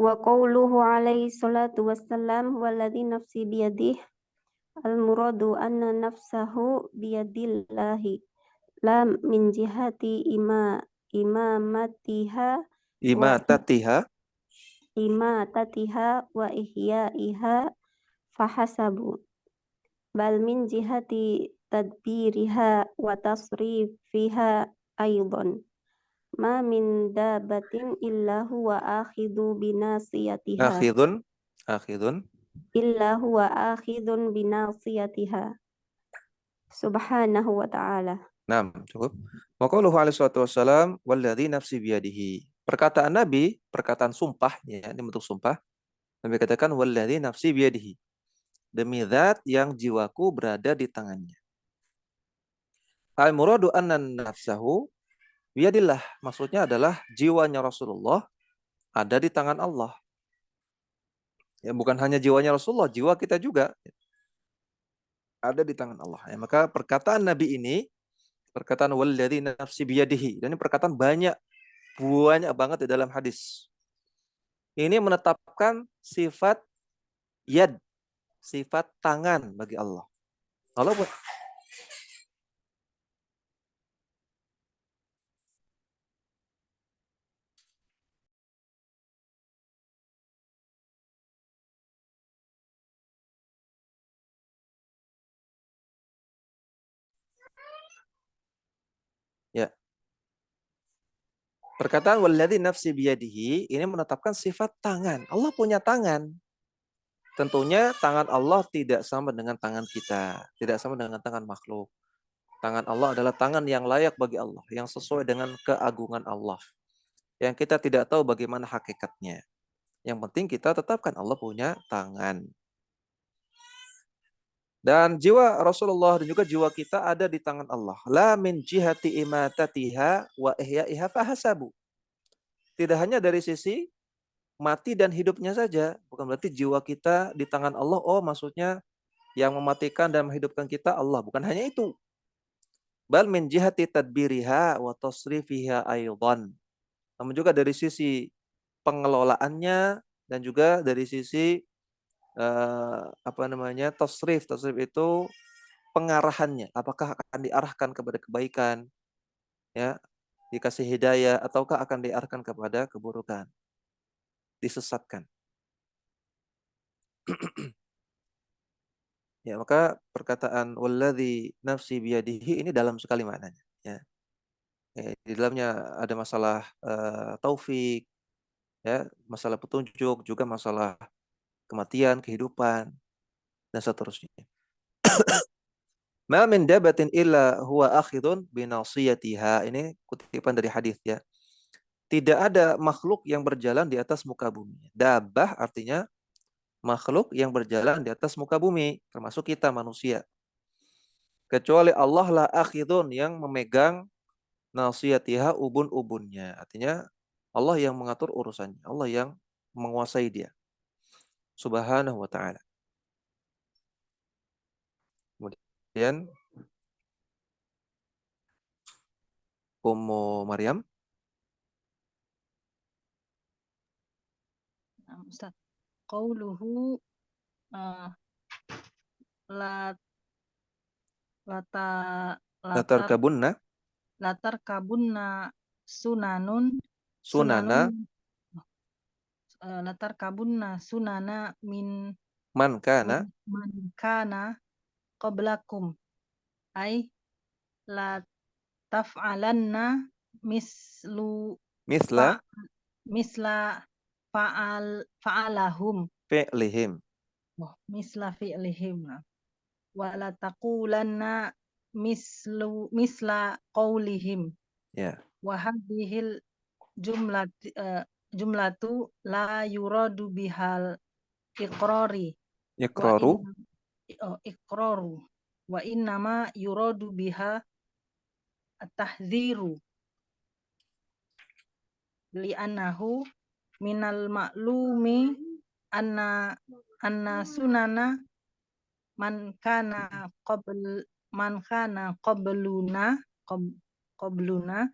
Wa qawluhu alaihi salatu wassalam walladhi nafsi biyadih al-muradu anna nafsahu biyadillahi la min jihati imamatiha wa imatatiha wa ihyaiha fahasabu bal min jihati tadbiriha wa tasrifiha aydan ma min dabatin illa huwa akhidhu binasiyatiha Akhidun illa huwa akhidhun binasiyatiha subhanahu wa ta'ala. Nah, cukup. Wa qauluhu alaihi salatu wassalam walladzi nafsi biyadihi. Perkataan Nabi, perkataan sumpah, ya, ini bentuk sumpah. Nabi katakan walladzi nafsi biyadihi. Demi zat yang jiwaku berada di tangannya. Al-muradu anna nafsahu biyadillah. Maksudnya adalah jiwanya Rasulullah ada di tangan Allah. Ya, bukan hanya jiwanya Rasulullah, jiwa kita juga ada di tangan Allah. Ya, maka perkataan Nabi ini, perkataan walladzi nafsi biyadihi, dan ini perkataan banyak banget di dalam hadis. Ini menetapkan sifat yad, sifat tangan bagi Allah. Allah pun ya. Perkataan walladzi nafsi biyadihi ini menetapkan sifat tangan. Allah punya tangan. Tentunya tangan Allah tidak sama dengan tangan kita, tidak sama dengan tangan makhluk. Tangan Allah adalah tangan yang layak bagi Allah, yang sesuai dengan keagungan Allah. Yang kita tidak tahu bagaimana hakikatnya. Yang penting kita tetapkan Allah punya tangan. Dan jiwa Rasulullah dan juga jiwa kita ada di tangan Allah. La min jihati imatatiha wa ihyaiha fahasabu. Tidak hanya dari sisi mati dan hidupnya saja. Bukan berarti jiwa kita di tangan Allah. Oh, maksudnya yang mematikan dan menghidupkan kita Allah. Bukan hanya itu. Bal min jihati tadbiriha wa tasrifiha aydan. Namun juga dari sisi pengelolaannya dan juga dari sisi tasrif itu pengarahannya, apakah akan diarahkan kepada kebaikan, ya, dikasih hidayah, ataukah akan diarahkan kepada keburukan, disesatkan. Ya, maka perkataan walladzi nafsi biyadihi ini dalam sekali maknanya, ya. Di dalamnya ada masalah taufik, ya, masalah petunjuk, juga masalah kematian, kehidupan, dan seterusnya. Ma min dabatin illa huwa akhidun binasiyatiha. Ini kutipan dari hadis, ya. Tidak ada makhluk yang berjalan di atas muka bumi. Dabah artinya makhluk yang berjalan di atas muka bumi, termasuk kita manusia. Kecuali Allah lah akhidun yang memegang nasiyatiha ubun-ubunnya. Artinya Allah yang mengatur urusannya. Allah yang menguasai dia. Subhanahu wa ta'ala. Kemudian Ummu Maryam. Ustaz, qauluhu Latar kabunna sunanun sunana latar kabunna sunana min man kana qablakum ay la taf'alanna mislu Misla misla fa'alahum fi'lihim. misla fi'lihim wala taqulanna misla qaulihim Ya. wa hadhil jumlatu la yuradu bihal iqrari wa Iqraru. iqraru wa innama yuradu biha at-tahdziru li'annahu minal ma'lumi anna sunana man kana qabluna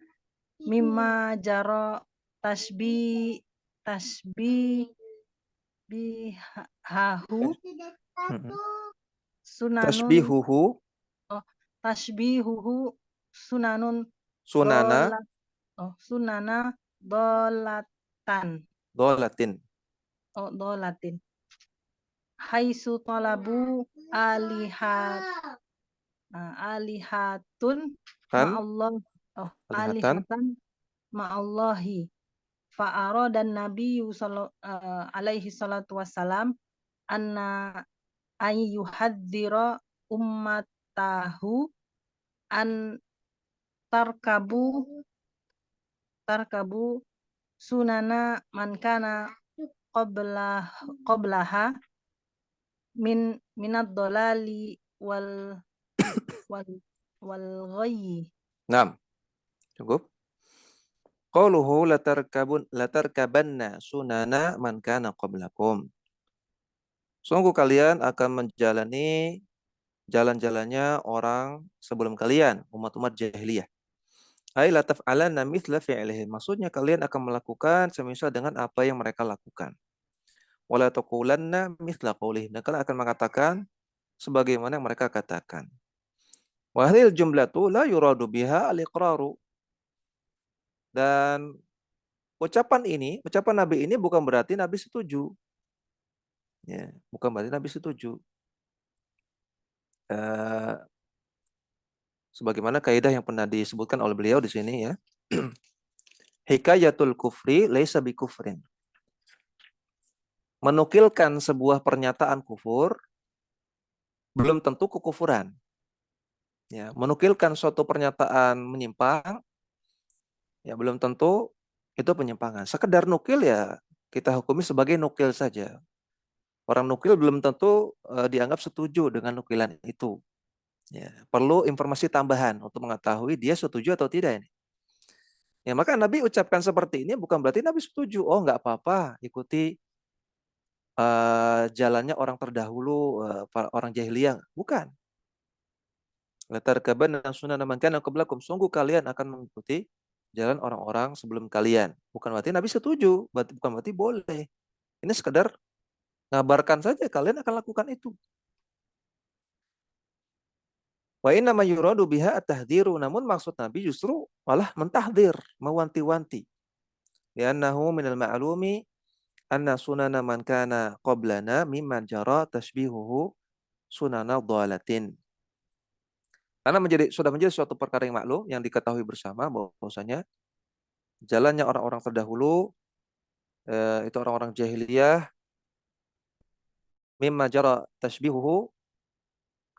mimma jara tashbihahu sunanun Tashbihuhu tashbihuhu sunanun sunana sunana dolatan dolatin. dolatin haitsu talabu alihatun Kan ma'allah alihatan alihatan ma'allahi fa'aradan nabiyyu alaihi salatu wassalam anna ayyuhadzira ummatahu an tarkabu sunana man kana qablaha minad dolali wal ghayyi. Naam. Cukup. Qauluhu latarkabanna sunana man kana qablakum. Sungguh kalian akan menjalani jalan-jalannya orang sebelum kalian, umat-umat jahiliyah. Ai la taf'alanna mithla fi'lihim. Maksudnya kalian akan melakukan semisal dengan apa yang mereka lakukan. Wala taqulanna mithla qaulihim. Dan kalian akan mengatakan sebagaimana yang mereka katakan. Wa hadhil jumlatu la yuradu biha al-iqraru. Dan ucapan Nabi ini bukan berarti Nabi setuju. Ya, bukan berarti Nabi setuju. Sebagaimana kaidah yang pernah disebutkan oleh beliau di sini ya. Hikayatul kufri laisa bikufrin. Menukilkan sebuah pernyataan kufur belum tentu kekufuran. Ya, menukilkan suatu pernyataan menyimpang ya belum tentu itu penyimpangan. Sekedar nukil ya kita hukumi sebagai nukil saja. Orang nukil belum tentu dianggap setuju dengan nukilan itu. Ya, perlu informasi tambahan untuk mengetahui dia setuju atau tidak ini. Ya, maka Nabi ucapkan seperti ini bukan berarti Nabi setuju. Oh, nggak apa-apa, ikuti jalannya orang terdahulu, orang jahiliyah. Bukan. Latarkaban sunana man kana qablakum. Sungguh kalian akan mengikuti jalan orang-orang sebelum kalian. Bukan berarti Nabi setuju, bukan berarti boleh. Ini sekedar ngabarkan saja kalian akan lakukan itu. Wa inna ma yuradu biha at-tahdhiru. Namun maksud Nabi justru malah mentahdir, mewanti-wanti. Li'annahu minal ma'lumi anna sunana man kana qablana mimman jara tashbihuhu sunana dhalatin. Karena sudah menjadi suatu perkara yang maklum yang diketahui bersama bahwasanya jalannya orang-orang terdahulu itu orang-orang jahiliyah mimma jara tashbihuhu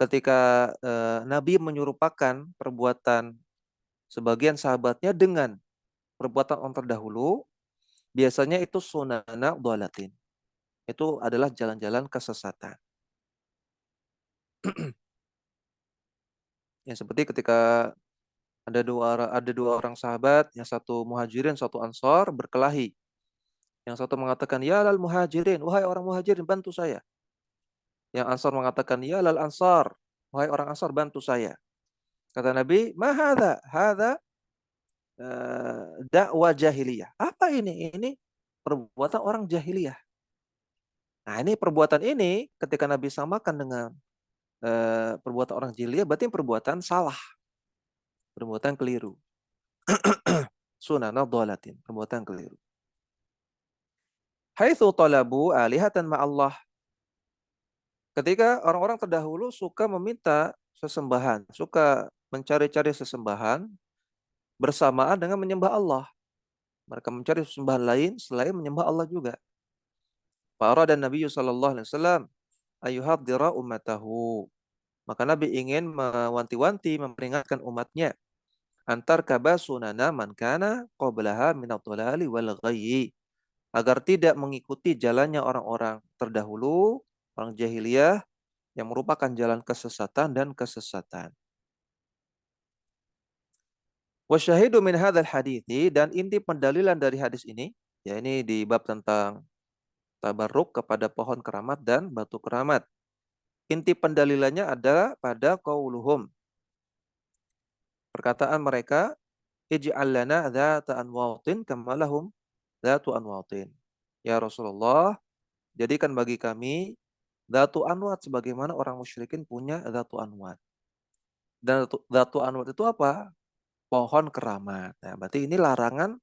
ketika Nabi menyerupakan perbuatan sebagian sahabatnya dengan perbuatan orang terdahulu, biasanya itu sunana dhalatin. Itu adalah jalan-jalan kesesatan. Ya, seperti ketika ada dua orang sahabat, yang satu muhajirin, satu ansor berkelahi. Yang satu mengatakan, ya lal muhajirin, wahai orang muhajirin, bantu saya. Yang ansor mengatakan, ya lal ansar, wahai orang ansar, bantu saya. Kata Nabi, ma hadha? Hadha dakwah jahiliyah. Apa ini? Ini perbuatan orang jahiliyah. Nah, ini perbuatan ini ketika Nabi samakan dengan perbuatan orang jahiliyah, berarti perbuatan salah. Perbuatan keliru. Sunana dhalatin, perbuatan keliru. Haitsu talabu alihatan ma'allah. Ketika orang-orang terdahulu suka meminta sesembahan, suka mencari-cari sesembahan bersamaan dengan menyembah Allah. Mereka mencari sembahan lain selain menyembah Allah juga. Fa'arada Nabi sallallahu alaihi wasallam ayuhadzira ummatahu. Maka Nabi ingin mewanti-wanti, memperingatkan umatnya antar kabasunana man kana qablaha minad dhalali wal ghayyi, agar tidak mengikuti jalannya orang-orang terdahulu, orang jahiliyah yang merupakan jalan kesesatan dan kesesatan. Wasyahidu min hadzal hadithi, dan inti pendalilan dari hadis ini, ya ini di bab tentang tabarruk kepada pohon keramat dan batu keramat. Inti pendalilannya ada pada qauluhum, perkataan mereka, ij'al lana dzata anwatin kama lahum dzatu anwatin. Ya Rasulullah, jadikan bagi kami dzatu anwat sebagaimana orang musyrikin punya dzatu anwat. Dan dzatu anwat itu apa? Pohon keramat. Nah, berarti ini larangan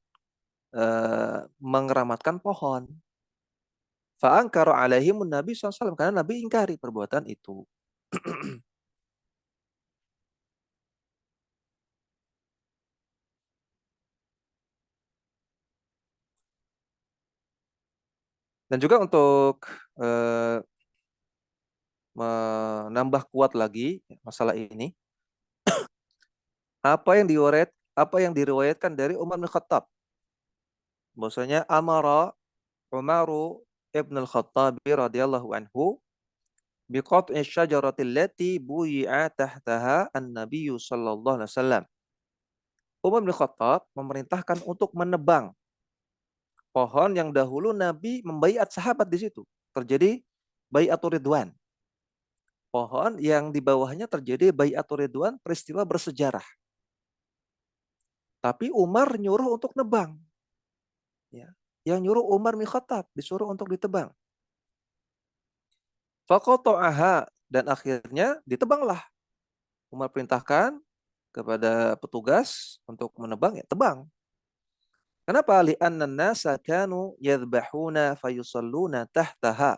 mengeramatkan pohon. Fa'angkara alaihimun Nabi SAW, karena Nabi ingkari perbuatan itu. Dan juga untuk menambah kuat lagi masalah ini, apa yang diriwayatkan dari Umar bin Khattab, bahwasanya amara Umaru ibn al-Khattab radhiyallahu anhu biqat'i syajarati allati buyi'a tahtaha an-nabiy sallallahu alaihi wasallam. Umar bin Khattab memerintahkan untuk menebang pohon yang dahulu Nabi membaiat sahabat di situ. Terjadi baiatur ridwan. Pohon yang di bawahnya terjadi baiatur ridwan, peristiwa bersejarah. Tapi Umar nyuruh untuk nebang. Ya. Yang nyuruh Umar bin Khattab, disuruh untuk ditebang. Faqata'aha, dan akhirnya ditebanglah. Umar perintahkan kepada petugas untuk menebang, ya tebang. Kenapa? Li'anna an-nasa kanu yadhbahuna fayusalluna tahtaha.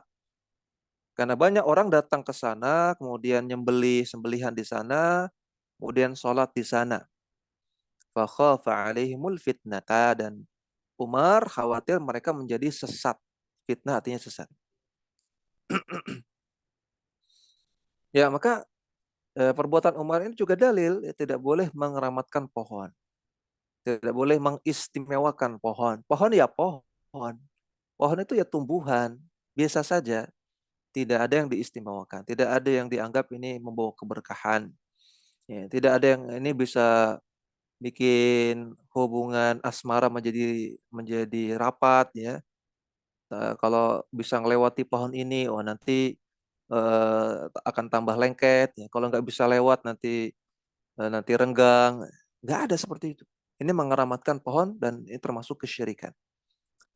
Karena banyak orang datang ke sana, kemudian nyembelih sembelihan di sana, kemudian sholat di sana. Fa khafa alaihimul fitnata, dan Umar khawatir mereka menjadi sesat. Fitnah artinya sesat. Ya, maka perbuatan Umar ini juga dalil, ya, tidak boleh mengeramatkan pohon. Tidak boleh mengistimewakan pohon. Pohon ya pohon. Pohon itu ya tumbuhan, biasa saja. Tidak ada yang diistimewakan. Tidak ada yang dianggap ini membawa keberkahan. Ya, tidak ada yang ini bisa bikin hubungan asmara menjadi rapat, ya. Kalau bisa ngelewati pohon ini, oh nanti akan tambah lengket. Ya. Kalau nggak bisa lewat nanti renggang. Nggak ada seperti itu. Ini mengeramatkan pohon dan ini termasuk kesyirikan.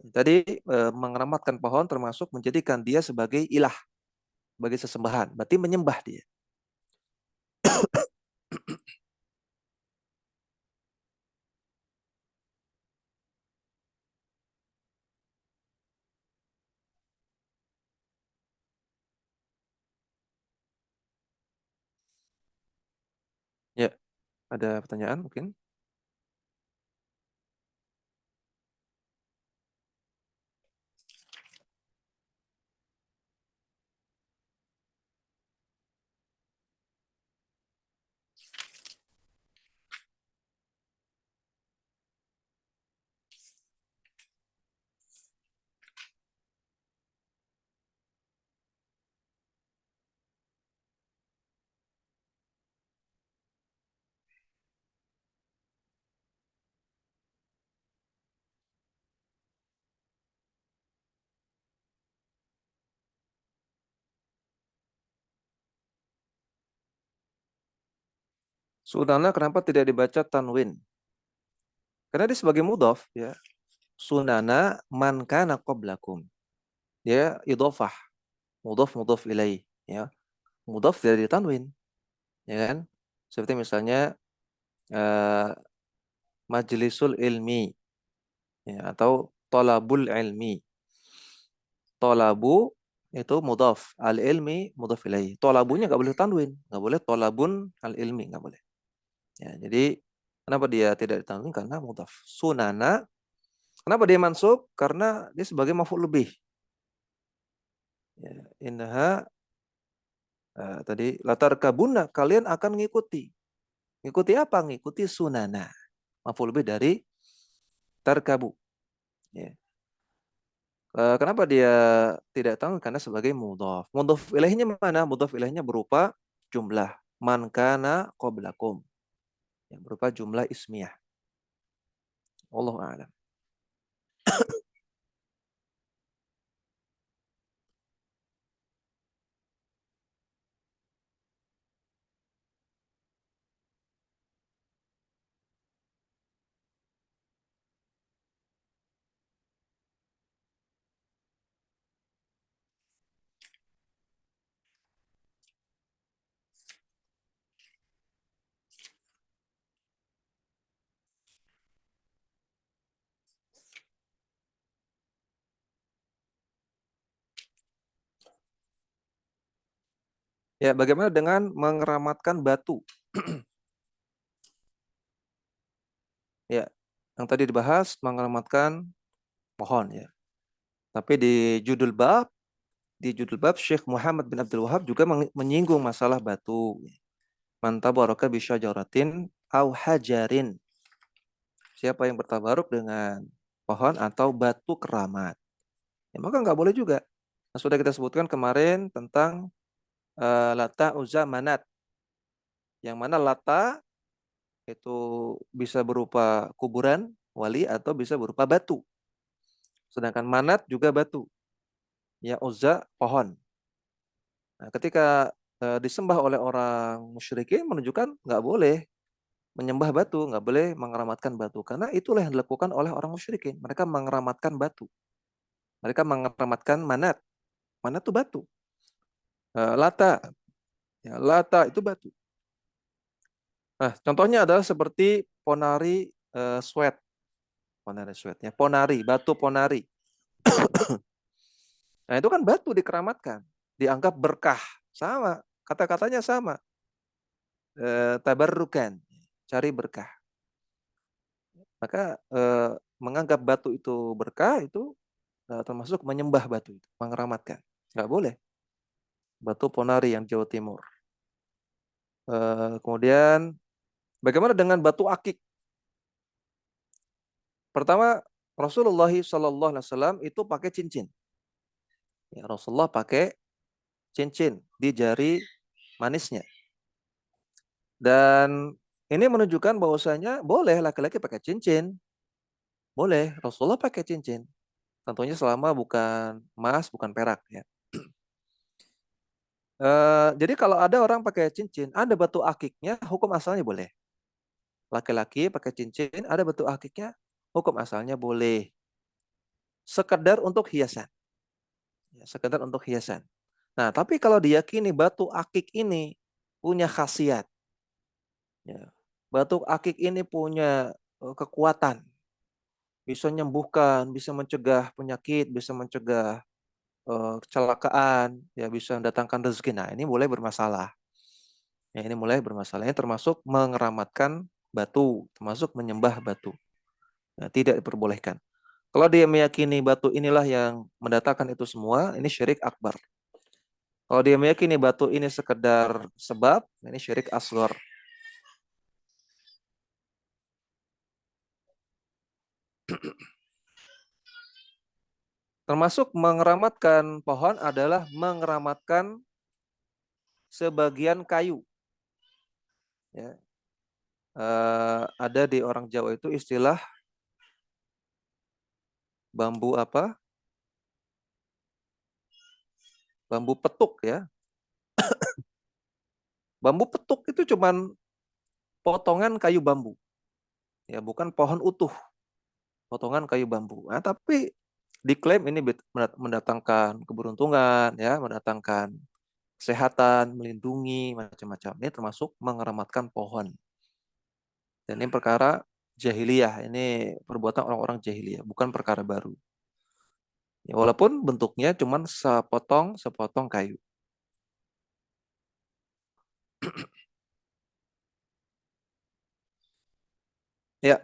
Tadi mengeramatkan pohon termasuk menjadikan dia sebagai ilah, sebagai sesembahan. Berarti menyembah dia. Ya, ada pertanyaan mungkin? Sunana kenapa tidak dibaca tanwin? Karena dia sebagai mudhaf, ya. Sunana man kana qablakum. Dia idhofah, mudhaf ilaih, ya. Mudhaf dari tanwin, ya kan? Seperti misalnya majlisul ilmi, ya, atau tolabul ilmi. Tolabu itu mudhaf, al ilmi mudhaf ilaih. Tolabunya nggak boleh tanwin, nggak boleh tolabun al ilmi, nggak boleh. Ya, jadi Kenapa dia tidak ditanwin? Karena mudhaf. Sunana. Kenapa dia mansub? Karena dia sebagai maf'ul lebih. Ya, innaha tadi latar kabuna, kalian akan ngikuti. Ngikuti apa? Ngikuti sunana. Maf'ul lebih dari tarkabu. Ya. Kenapa dia tidak tahu? Karena sebagai mudhaf. Mudhaf ilaihnya mana? Mudhaf ilaihnya berupa jumlah. Man kana qablakum. Yang berupa jumlah ismiyah. Wallahu a'lam. Ya, bagaimana dengan mengeramatkan batu? Ya, yang tadi dibahas mengeramatkan pohon ya. Tapi di judul bab Syekh Muhammad bin Abdul Wahab juga menyinggung masalah batu. Man tabaraka bi syajaratin au hajarin. Siapa yang bertabaruk dengan pohon atau batu keramat. Ya, maka nggak boleh juga. Nah, sudah kita sebutkan kemarin tentang Lata, Uzza, Manat. Yang mana Lata itu bisa berupa kuburan wali atau bisa berupa batu. Sedangkan Manat juga batu. Ya, Uzza pohon. Nah, ketika disembah oleh orang musyrikin menunjukkan nggak boleh menyembah batu, nggak boleh mengeramatkan batu. Karena itulah yang dilakukan oleh orang musyrikin. Mereka mengeramatkan batu. Mereka mengeramatkan Manat. Manat itu batu. Lata. Ya, Lata itu batu. Nah, contohnya adalah seperti Ponari Sweat. Ponari Sweat. Ya, Ponari, batu Ponari. Nah, itu kan batu dikeramatkan. Dianggap berkah. Sama. Kata-katanya sama. Tabarrukan. Cari berkah. Maka menganggap batu itu berkah itu termasuk menyembah batu itu. Mengeramatkan. Nggak boleh. Batu Ponari yang Jawa Timur. Kemudian bagaimana dengan batu akik? Pertama, Rasulullah SAW itu pakai cincin. Ya, Rasulullah pakai cincin di jari manisnya. Dan ini menunjukkan bahwasanya boleh laki-laki pakai cincin. Boleh, Rasulullah pakai cincin. Tentunya selama bukan emas, bukan perak ya. Jadi kalau ada orang pakai cincin, ada batu akiknya, hukum asalnya boleh. Laki-laki pakai cincin, ada batu akiknya, hukum asalnya boleh. Sekedar untuk hiasan. Ya, sekedar untuk hiasan. Nah, tapi kalau diyakini batu akik ini punya khasiat, ya, batu akik ini punya kekuatan, bisa menyembuhkan, bisa mencegah penyakit, bisa mencegah kecelakaan, ya bisa mendatangkan rezeki. Nah, ini mulai bermasalah. Ya, ini mulai bermasalah. Ini termasuk mengeramatkan batu, termasuk menyembah batu. Nah, tidak diperbolehkan. Kalau dia meyakini batu inilah yang mendatangkan itu semua, ini syirik akbar. Kalau dia meyakini batu ini sekedar sebab, ini syirik asghar. Termasuk mengeramatkan pohon adalah mengeramatkan sebagian kayu. Ya. Ada di orang Jawa itu istilah bambu apa? Bambu petuk ya. Bambu petuk itu cuman potongan kayu bambu. Ya, bukan pohon utuh. Potongan kayu bambu. Nah, tapi diklaim ini mendatangkan keberuntungan ya, mendatangkan kesehatan, melindungi macam-macam. Ini termasuk mengeramatkan pohon. Dan ini perkara jahiliyah, ini perbuatan orang-orang jahiliyah, bukan perkara baru. Ya, walaupun bentuknya cuma sepotong kayu. Ya,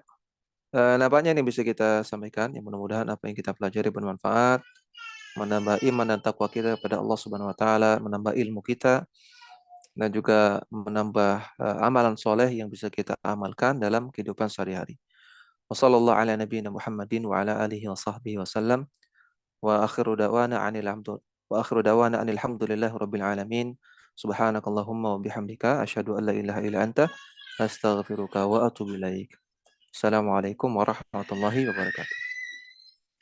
nampaknya ini bisa kita sampaikan. Ya, mudah-mudahan apa yang kita pelajari bermanfaat, menambah iman dan takwa kita kepada Allah Subhanahu wa taala, menambah ilmu kita dan juga menambah amalan soleh yang bisa kita amalkan dalam kehidupan sehari-hari. Wassallallahu ala nabiyyina Muhammadin wa ala alihi wa sahbihi wasallam. Wa akhiru da'wana anil hamdulillahi rabbil alamin. Subhanakallahumma wa bihamdika asyhadu an la ilaha illa anta astaghfiruka wa atubu ilaik. Assalamualaikum warahmatullahi wabarakatuh.